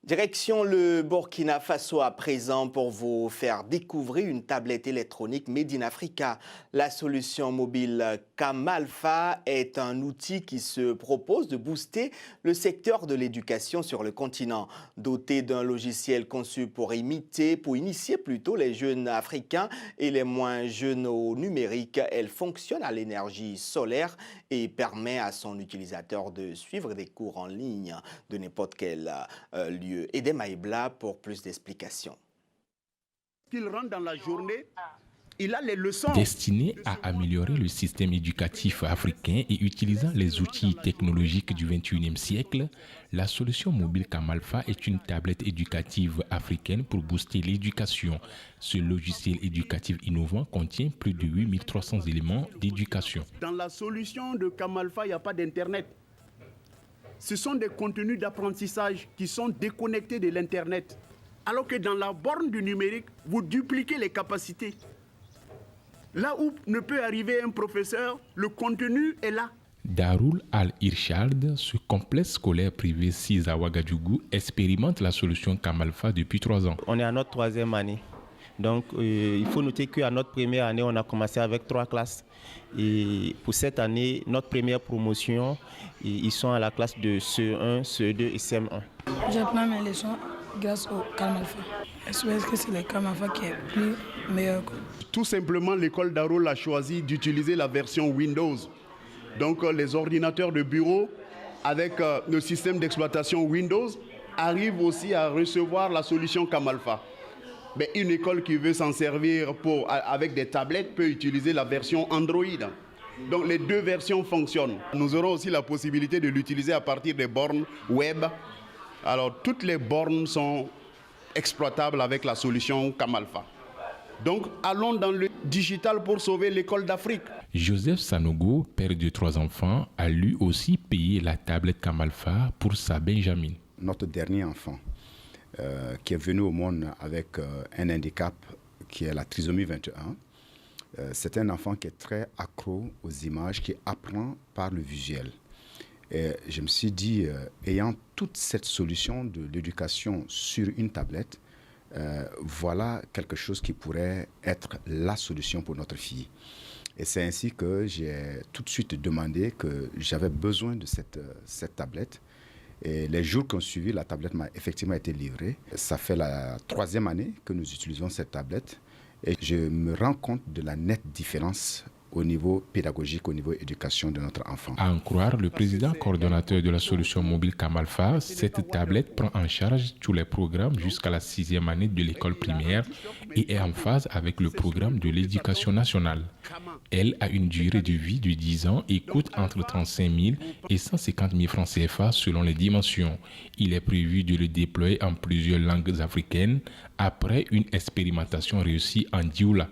Direction le Burkina Faso à présent pour vous faire découvrir une tablette électronique Made in Africa. La solution mobile Camalfa est un outil qui se propose de booster le secteur de l'éducation sur le continent. Dotée d'un logiciel conçu pour initier plutôt les jeunes africains et les moins jeunes au numérique, elle fonctionne à l'énergie solaire et permet à son utilisateur de suivre des cours en ligne de n'importe quel lieu. Edem Aïbla pour plus d'explications. Qu'il rentre dans la journée, il a les leçons. Destiné à améliorer le système éducatif africain et utilisant les outils technologiques du XXIe siècle, la solution mobile Camalfa est une tablette éducative africaine pour booster l'éducation. Ce logiciel éducatif innovant contient plus de 8300 éléments d'éducation. Dans la solution de Camalfa, il n'y a pas d'Internet. Ce sont des contenus d'apprentissage qui sont déconnectés de l'Internet. Alors que dans la borne du numérique, vous dupliquez les capacités. Là où ne peut arriver un professeur, le contenu est là. Darul Al-Irshad, ce complexe scolaire privé 6 à Ouagadougou, expérimente la solution Camalfa depuis 3 ans. On est à notre 3e année. Donc, il faut noter qu'à notre première année, on a commencé avec 3 classes. Et pour cette année, notre première promotion, ils sont à la classe de CE1, CE2 et CM1. J'apprends mes leçons grâce au Camalfa. J'espère que c'est le Camalfa qui est plus meilleur. Tout simplement, l'école Darul a choisi d'utiliser la version Windows. Donc, les ordinateurs de bureau avec le système d'exploitation Windows arrivent aussi à recevoir la solution Camalfa. Mais une école qui veut s'en servir avec des tablettes peut utiliser la version Android. Donc les deux versions fonctionnent. Nous aurons aussi la possibilité de l'utiliser à partir des bornes web. Alors toutes les bornes sont exploitables avec la solution Camalfa. Donc allons dans le digital pour sauver l'école d'Afrique. Joseph Sanogo, père de 3 enfants, a lui aussi payé la tablette Camalfa pour sa Benjamin. Notre dernier enfant, qui est venu au monde avec un handicap qui est la trisomie 21. C'est un enfant qui est très accro aux images, qui apprend par le visuel. Et je me suis dit, ayant toute cette solution de l'éducation sur une tablette, voilà quelque chose qui pourrait être la solution pour notre fille. Et c'est ainsi que j'ai tout de suite demandé que j'avais besoin de cette tablette. Et les jours qui ont suivi, la tablette m'a effectivement été livrée. Ça fait la 3e année que nous utilisons cette tablette. Et je me rends compte de la nette différence au niveau pédagogique, au niveau éducation de notre enfant. À en croire le président coordonnateur de la solution mobile Camalfa, cette tablette prend en charge tous les programmes jusqu'à la 6e année de l'école primaire et est en phase avec le programme de l'éducation nationale. Elle a une durée de vie de 10 ans et coûte entre 35 000 et 150 000 francs CFA selon les dimensions. Il est prévu de le déployer en plusieurs langues africaines après une expérimentation réussie en Dioula.